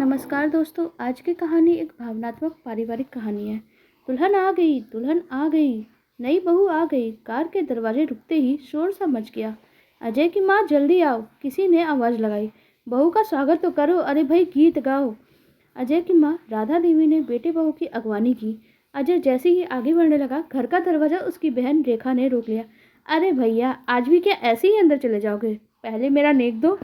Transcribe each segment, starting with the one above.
नमस्कार दोस्तों। आज की कहानी एक भावनात्मक पारिवारिक कहानी है। दुल्हन आ गई, दुल्हन आ गई, नई बहू आ गई। कार के दरवाजे रुकते ही शोर सा मच गया। अजय की माँ, जल्दी आओ, किसी ने आवाज़ लगाई। बहू का स्वागत तो करो, अरे भाई गीत गाओ। अजय की माँ राधा देवी ने बेटे बहू की अगवानी की। अजय जैसे ही आगे बढ़ने लगा, घर का दरवाजा उसकी बहन रेखा ने रोक लिया। अरे भैया, आज भी क्या ऐसे ही अंदर चले जाओगे? पहले मेरा नेक दो।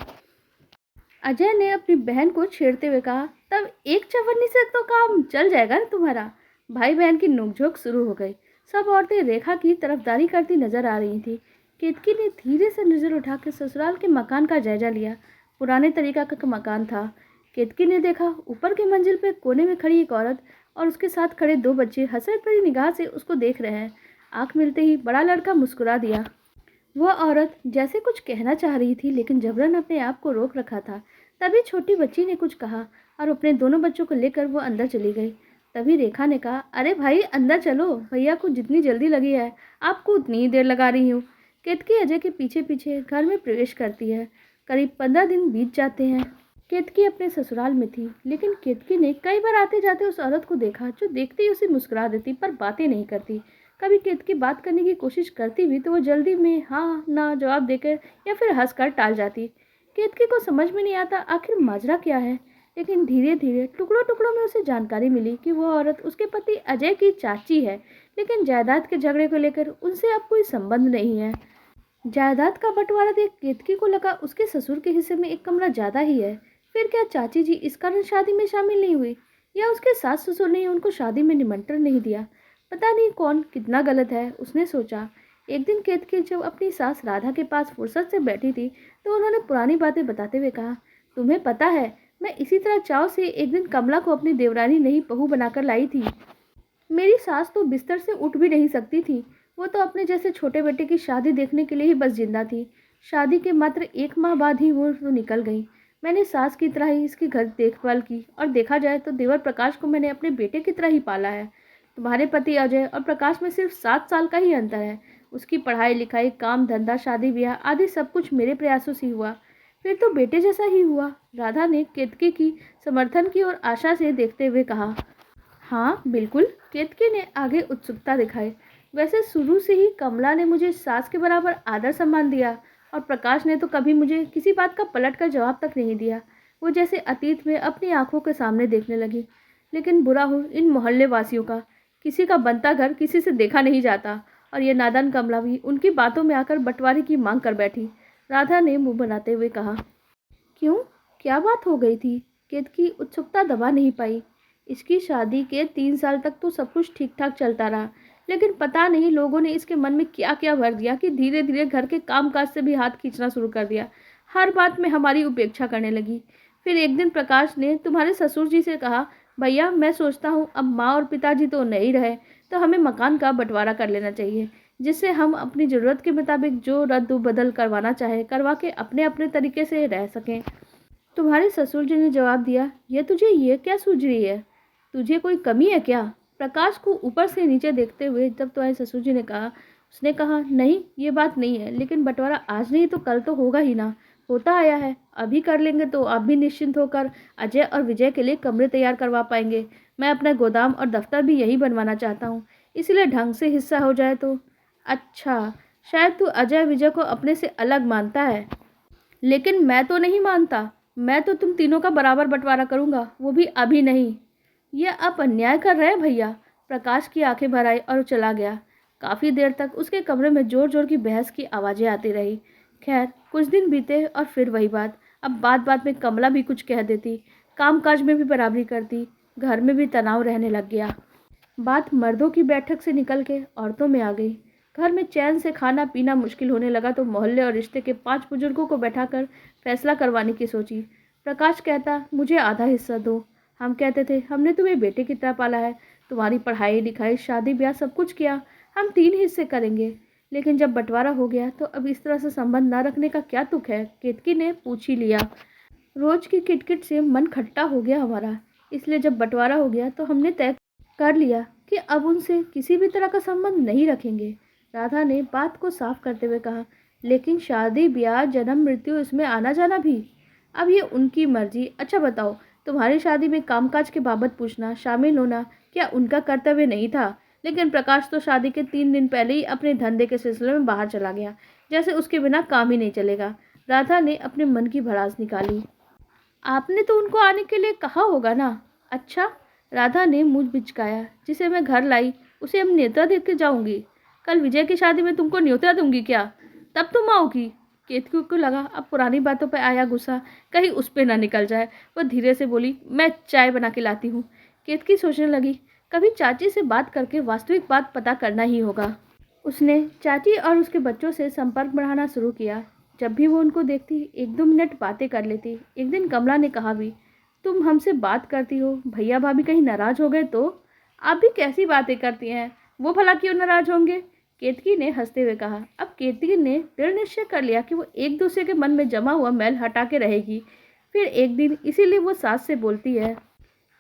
अजय ने अपनी बहन को छेड़ते हुए कहा। तब एक चवन्नी से तो काम चल जाएगा ना तुम्हारा। भाई बहन की नोकझोंक शुरू हो गई। सब औरतें रेखा की तरफदारी करती नजर आ रही थी। केतकी ने धीरे से नजर उठाकर ससुराल के मकान का जायजा लिया। पुराने तरीका का मकान था। केतकी ने देखा, ऊपर की मंजिल पे कोने में खड़ी एक औरत और उसके साथ खड़े दो बच्चे हंसत भरी निगाह से उसको देख रहे हैं। आंख मिलते ही बड़ा लड़का मुस्कुरा दिया। वह औरत जैसे कुछ कहना चाह रही थी, लेकिन जबरन अपने आप को रोक रखा था। तभी छोटी बच्ची ने कुछ कहा और अपने दोनों बच्चों को लेकर वो अंदर चली गई। तभी रेखा ने कहा, अरे भाई अंदर चलो, भैया को जितनी जल्दी लगी है आपको उतनी ही देर लगा रही हूँ। केतकी अजय के पीछे पीछे घर में प्रवेश करती है। करीब 15 दिन बीत जाते हैं। केतकी अपने ससुराल में थी, लेकिन केतकी ने कई बार आते जाते उस औरत को देखा जो देखते ही उसे मुस्कुरा देती पर बातें नहीं करती। कभी केतकी बात करने की कोशिश करती भी तो वो जल्दी में हाँ ना जवाब देकर या फिर हंसकर टाल जाती। केतकी को समझ में नहीं आता आखिर माजरा क्या है, लेकिन धीरे धीरे टुकड़ों टुकड़ों में उसे जानकारी मिली कि वह औरत उसके पति अजय की चाची है, लेकिन जायदाद के झगड़े को लेकर उनसे अब कोई संबंध नहीं है। जायदाद का बंटवारा देख केतकी को लगा उसके ससुर के हिस्से में एक कमरा ज्यादा ही है। फिर क्या चाची जी इस कारण शादी में शामिल नहीं हुई, या उसके सास ससुर ने उनको शादी में निमंत्रण नहीं दिया? पता नहीं कौन कितना गलत है, उसने सोचा। एक दिन केतकी जब अपनी सास राधा के पास फुर्सत से बैठी थी तो उन्होंने पुरानी बातें बताते हुए कहा, तुम्हें पता है, मैं इसी तरह चाव से एक दिन कमला को अपनी देवरानी नहीं बहू बनाकर लाई थी। मेरी सास तो बिस्तर से उठ भी नहीं सकती थी। वो तो अपने जैसे छोटे बेटे की शादी देखने के लिए ही बस जिंदा थी। शादी के मात्र 1 माह बाद ही वो तो निकल गई। मैंने सास की तरह ही इसकी घर देखभाल की, और देखा जाए तो देवर प्रकाश को मैंने अपने बेटे की तरह ही पाला है। तुम्हारे पति अजय और प्रकाश में सिर्फ 7 साल का ही अंतर है। उसकी पढ़ाई लिखाई, काम धंधा, शादी ब्याह आदि सब कुछ मेरे प्रयासों से हुआ। फिर तो बेटे जैसा ही हुआ। राधा ने केतकी की समर्थन की और आशा से देखते हुए कहा। हाँ बिल्कुल, केतकी ने आगे उत्सुकता दिखाई। वैसे शुरू से ही कमला ने मुझे सास के बराबर आदर सम्मान दिया, और प्रकाश ने तो कभी मुझे किसी बात का पलट कर जवाब तक नहीं दिया। वो जैसे अतीत में अपनी आंखों के सामने देखने लगी। लेकिन बुरा हो इन मोहल्ले वासियों का, किसी का बनता घर किसी से देखा नहीं जाता, और ये नादान कमला भी उनकी बातों में आकर बंटवारे की मांग कर बैठी। राधा ने मुंह बनाते हुए कहा। क्यों, क्या बात हो गई थी? केतकी उत्सुकता दबा नहीं पाई। इसकी शादी के 3 साल तक तो सब कुछ ठीक ठाक चलता रहा, लेकिन पता नहीं लोगों ने इसके मन में क्या क्या भर दिया कि धीरे धीरे घर के कामकाज से भी हाथ खींचना शुरू कर दिया। हर बात में हमारी उपेक्षा करने लगी। फिर एक दिन प्रकाश ने तुम्हारे ससुर जी से कहा, भैया मैं सोचता हूँ अब माँ और पिताजी तो नहीं रहे, तो हमें मकान का बंटवारा कर लेना चाहिए, जिससे हम अपनी ज़रूरत के मुताबिक जो रद्द बदल करवाना चाहे करवा के अपने अपने तरीके से रह सकें। तुम्हारे ससुर जी ने जवाब दिया, ये तुझे ये क्या सूझ रही है? तुझे कोई कमी है क्या? प्रकाश को ऊपर से नीचे देखते हुए जब तुम्हारे ससुर जी ने कहा, उसने कहा, नहीं ये बात नहीं है, लेकिन बंटवारा आज नहीं तो कल तो होगा ही ना। होता आया है, अभी कर लेंगे तो आप भी निश्चिंत होकर अजय और विजय के लिए कमरे तैयार करवा पाएंगे। मैं अपना गोदाम और दफ्तर भी यही बनवाना चाहता हूँ, इसलिए ढंग से हिस्सा हो जाए तो। अच्छा, शायद तू अजय विजय को अपने से अलग मानता है, लेकिन मैं तो नहीं मानता। मैं तो तुम तीनों का बराबर बंटवारा करूंगा, वो भी अभी नहीं। यह आप अन्याय कर रहे हैं भैया। प्रकाश की आंखें भर आई और वो चला गया। काफ़ी देर तक उसके कमरे में जोर जोर की बहस की आवाज़ें आती रही। खैर कुछ दिन बीते और फिर वही बात। अब बात बात में कमला भी कुछ कह देती, कामकाज में भी बराबरी करती, घर में भी तनाव रहने लग गया। बात मर्दों की बैठक से निकल के औरतों में आ गई। घर में चैन से खाना पीना मुश्किल होने लगा तो मोहल्ले और रिश्ते के 5 बुजुर्गों को बैठाकर फैसला करवाने की सोची। प्रकाश कहता, मुझे आधा हिस्सा दो। हम कहते थे, हमने तुम्हें बेटे की तरह पाला है, तुम्हारी पढ़ाई लिखाई शादी ब्याह सब कुछ किया, हम 3 हिस्से करेंगे। लेकिन जब बंटवारा हो गया तो अब इस तरह से संबंध न रखने का क्या तुक है? केतकी ने पूछ ही लिया। रोज की किटकिट से मन खट्टा हो गया हमारा, इसलिए जब बंटवारा हो गया तो हमने तय कर लिया कि अब उनसे किसी भी तरह का संबंध नहीं रखेंगे। राधा ने बात को साफ करते हुए कहा, लेकिन शादी ब्याह जन्म मृत्यु इसमें आना जाना भी, अब ये उनकी मर्जी। अच्छा बताओ, तुम्हारी शादी में कामकाज के बाबत पूछना, शामिल होना क्या उनका कर्तव्य नहीं था? लेकिन प्रकाश तो शादी के 3 दिन पहले ही अपने धंधे के सिलसिले में बाहर चला गया, जैसे उसके बिना काम ही नहीं चलेगा। राधा ने अपने मन की भड़ास निकाली। आपने तो उनको आने के लिए कहा होगा ना? अच्छा, राधा ने मुंह बिचकाया। जिसे मैं घर लाई उसे हम न्योता दे के जाऊंगी। कल विजय की शादी में तुमको न्योता दूंगी क्या? तब तुम आओगी। केतकी को लगा अब पुरानी बातों पर आया गुस्सा कहीं उस पे ना निकल जाए। वह धीरे से बोली, मैं चाय बना के लाती हूँ। केतकी सोचने लगी, कभी चाची से बात करके वास्तविक बात पता करना ही होगा। उसने चाची और उसके बच्चों से संपर्क बढ़ाना शुरू किया। जब भी वो उनको देखती 1-2 मिनट बातें कर लेती। एक दिन कमला ने कहा भी, तुम हमसे बात करती हो, भैया भाभी कहीं नाराज हो गए तो? आप भी कैसी बातें करती हैं, वो भला क्यों नाराज होंगे? केतकी ने हंसते हुए कहा। अब केतकी ने दृढ़ निश्चय कर लिया कि वो एक दूसरे के मन में जमा हुआ मैल हटा के रहेगी। फिर एक दिन इसीलिए वो सास से बोलती है,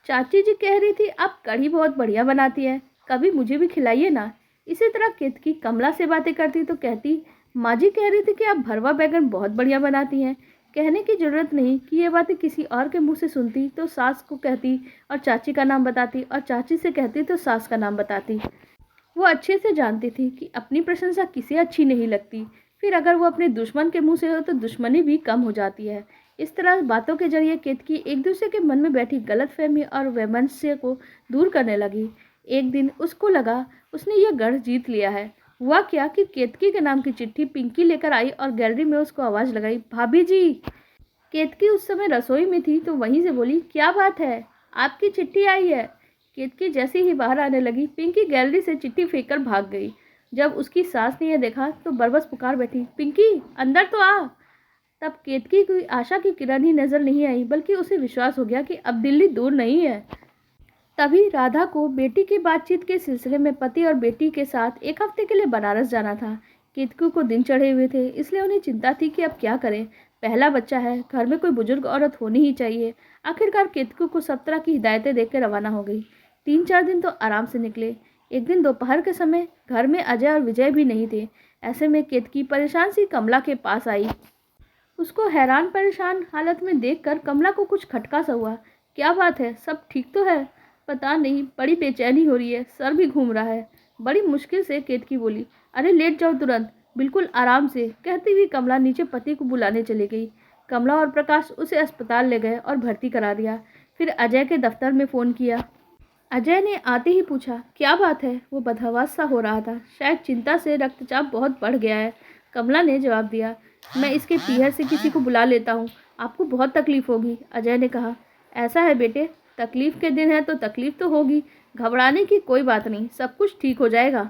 चाची जी कह रही थी आप कढ़ी बहुत बढ़िया बनाती हैं, कभी मुझे भी खिलाइए ना। इसी तरह केतकी कमला से बातें करती तो कहती, माँ जी कह रही थी कि आप भरवा बैगन बहुत बढ़िया बनाती हैं। कहने की जरूरत नहीं कि ये बातें किसी और के मुंह से सुनती तो सास को कहती और चाची का नाम बताती, और चाची से कहती तो सास का नाम बताती। वो अच्छे से जानती थी कि अपनी प्रशंसा किसे अच्छी नहीं लगती, फिर अगर वो अपने दुश्मन के मुंह से हो तो दुश्मनी भी कम हो जाती है। इस तरह बातों के जरिए केतकी एक दूसरे के मन में बैठी गलतफहमी और वैमनस्य को दूर करने लगी। एक दिन उसको लगा उसने यह गढ़ जीत लिया है। हुआ क्या कि केतकी के नाम की चिट्ठी पिंकी लेकर आई और गैलरी में उसको आवाज़ लगाई, भाभी जी। केतकी उस समय रसोई में थी तो वहीं से बोली, क्या बात है, आपकी चिट्ठी आई है। केतकी जैसे ही बाहर आने लगी, पिंकी गैलरी से चिट्ठी फेंककर भाग गई। जब उसकी सास ने यह देखा तो बरबस पुकार बैठी, पिंकी अंदर तो आ। तब केतकी की आशा की किरण ही नजर नहीं आई, बल्कि उसे विश्वास हो गया कि अब दिल्ली दूर नहीं है। तभी राधा को बेटी की बातचीत के सिलसिले में पति और बेटी के साथ एक हफ्ते के लिए बनारस जाना था। केतकी को दिन चढ़े हुए थे, इसलिए उन्हें चिंता थी कि अब क्या करें। पहला बच्चा है, घर में कोई बुजुर्ग औरत होनी ही चाहिए। आखिरकार केतकी को सब तरह की हिदायतें देकर रवाना हो गई। 3-4 दिन तो आराम से निकले। एक दिन दोपहर के समय घर में अजय और विजय भी नहीं थे। ऐसे में केतकी परेशान सी कमला के पास आई। उसको हैरान परेशान हालत में देखकर कमला को कुछ खटका सा हुआ। क्या बात है, सब ठीक तो है? पता नहीं, बड़ी बेचैनी हो रही है, सर भी घूम रहा है। बड़ी मुश्किल से केतकी बोली, अरे लेट जाओ तुरंत, बिल्कुल आराम से। कहती हुई कमला नीचे पति को बुलाने चली गई। कमला और प्रकाश उसे अस्पताल ले गए और भर्ती करा दिया। फिर अजय के दफ्तर में फ़ोन किया। अजय ने आते ही पूछा, क्या बात है? वो बदहवास सा हो रहा था, शायद चिंता से रक्तचाप बहुत बढ़ गया है। कमला ने जवाब दिया, मैं इसके पीहर से किसी को बुला लेता हूँ, आपको बहुत तकलीफ होगी। अजय ने कहा, ऐसा है बेटे, तकलीफ के दिन है तो तकलीफ तो होगी, घबराने की कोई बात नहीं, सब कुछ ठीक हो जाएगा।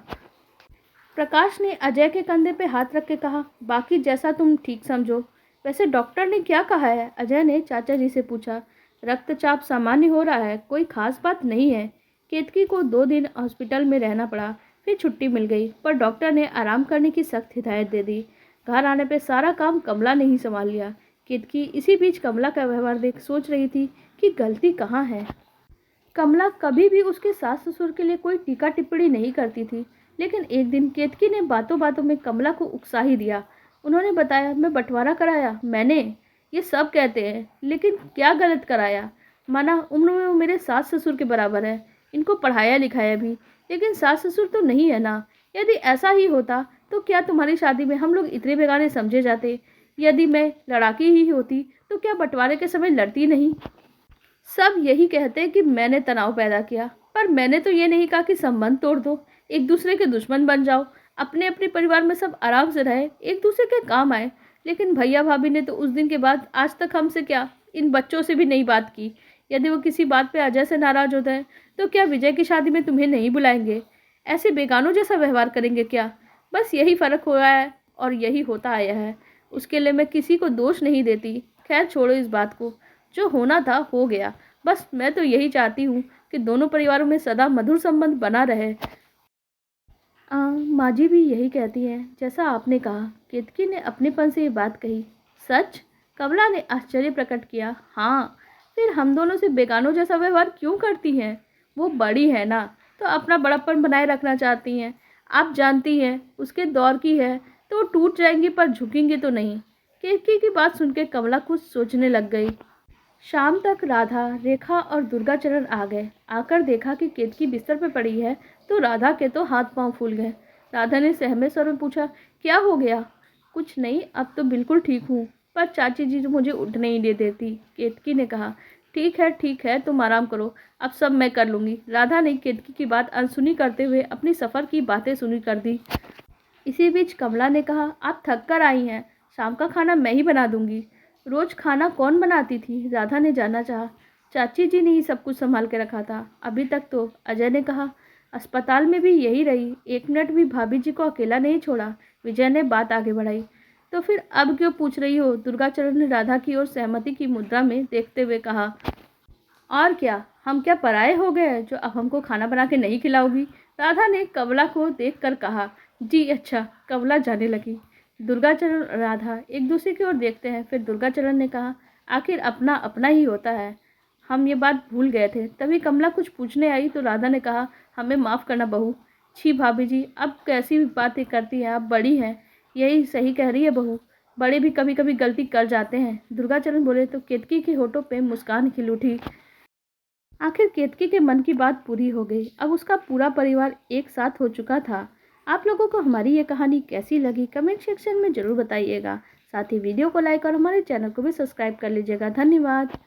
प्रकाश ने अजय के कंधे पे हाथ रख के कहा, बाकी जैसा तुम ठीक समझो। वैसे डॉक्टर ने क्या कहा है? अजय ने चाचा जी से पूछा। रक्तचाप सामान्य हो रहा है, कोई खास बात नहीं है। केतकी को 2 दिन हॉस्पिटल में रहना पड़ा, फिर छुट्टी मिल गई, पर डॉक्टर ने आराम करने की सख्त हिदायत दे दी। घर आने पे सारा काम कमला ने ही संभाल लिया। केतकी इसी बीच कमला का व्यवहार देख सोच रही थी कि गलती कहाँ है। कमला कभी भी उसके सास ससुर के लिए कोई टीका टिप्पणी नहीं करती थी, लेकिन एक दिन केतकी ने बातों बातों में कमला को उकसा ही दिया। उन्होंने बताया, मैं बंटवारा कराया, मैंने। ये सब कहते हैं, लेकिन क्या गलत कराया? माना उम्र में वो मेरे सास ससुर के बराबर है, इनको पढ़ाया लिखाया भी, लेकिन सास ससुर तो नहीं है ना। यदि ऐसा ही होता तो क्या तुम्हारी शादी में हम लोग इतने बेगाने समझे जाते? यदि मैं लड़ाकी ही होती तो क्या बंटवारे के समय लड़ती नहीं? सब यही कहते हैं कि मैंने तनाव पैदा किया, पर मैंने तो ये नहीं कहा कि संबंध तोड़ दो, एक दूसरे के दुश्मन बन जाओ। अपने अपने परिवार में सब आराम से रहे, एक दूसरे के काम आए। लेकिन भैया भाभी ने तो उस दिन के बाद आज तक हमसे क्या, इन बच्चों से भी नहीं बात की। यदि वो किसी बात पे अजय से नाराज होते हैं तो क्या विजय की शादी में तुम्हें नहीं बुलाएंगे? ऐसे बेगानों जैसा व्यवहार करेंगे क्या? बस यही फ़र्क हुआ है और यही होता आया है। उसके लिए मैं किसी को दोष नहीं देती। खैर छोड़ो इस बात को, जो होना था हो गया। बस मैं तो यही चाहती हूँ कि दोनों परिवारों में सदा मधुर संबंध बना रहे। माँ जी भी यही कहती हैं, जैसा आपने कहा। केतकी ने अपनेपन से ये बात कही। सच? कमला ने आश्चर्य प्रकट किया। हाँ, फिर हम दोनों से बेगानों जैसा व्यवहार क्यों करती हैं? वो बड़ी है ना, तो अपना बड़प्पन बनाए रखना चाहती हैं। आप जानती हैं उसके दौर की है तो वो टूट जाएंगी पर झुकेंगी तो नहीं। केतकी की बात सुनकर कमला कुछ सोचने लग गई। शाम तक राधा, रेखा और दुर्गाचरण आ गए। आकर देखा कि केतकी बिस्तर पर पड़ी है तो राधा के तो हाथ पांव फूल गए। राधा ने सहमे स्वर में पूछा, क्या हो गया? कुछ नहीं, अब तो बिल्कुल ठीक हूँ, पर चाची जी जो मुझे उठने ही नहीं देती। केतकी ने कहा, ठीक है, तुम आराम करो, अब सब मैं कर लूँगी। राधा ने केतकी की बात अनसुनी करते हुए अपनी सफ़र की बातें सुनी कर दी। इसी बीच कमला ने कहा, आप थक कर आई हैं, शाम का खाना मैं ही बना दूंगी। रोज खाना कौन बनाती थी? राधा ने जानना चाहा। चाची जी ने ही सब कुछ संभाल के रखा था अभी तक तो। अजय ने कहा, अस्पताल में भी यही रही, एक मिनट भी भाभी जी को अकेला नहीं छोड़ा। विजय ने बात आगे बढ़ाई। तो फिर अब क्यों पूछ रही हो? दुर्गाचरण ने राधा की ओर सहमति की मुद्रा में देखते हुए कहा। और क्या, हम क्या पराये हो गए जो अब हमको खाना बना के नहीं खिलाओगी? राधा ने कमला को देखकर कहा। जी अच्छा, कमला जाने लगी। दुर्गाचरण और राधा एक दूसरे की ओर देखते हैं। फिर दुर्गाचरण ने कहा, आखिर अपना अपना ही होता है, हम ये बात भूल गए थे। तभी कमला कुछ पूछने आई तो राधा ने कहा, हमें माफ़ करना बहू। छी भाभी जी, अब कैसी बातें करती हैं, आप बड़ी हैं। यही सही कह रही है बहू, बड़े भी कभी कभी गलती कर जाते हैं। दुर्गाचरण बोले तो केतकी के होठों पे मुस्कान खिल उठी। आखिर केतकी के मन की बात पूरी हो गई। अब उसका पूरा परिवार एक साथ हो चुका था। आप लोगों को हमारी ये कहानी कैसी लगी कमेंट सेक्शन में ज़रूर बताइएगा। साथ ही वीडियो को लाइक और हमारे चैनल को भी सब्सक्राइब कर लीजिएगा। धन्यवाद।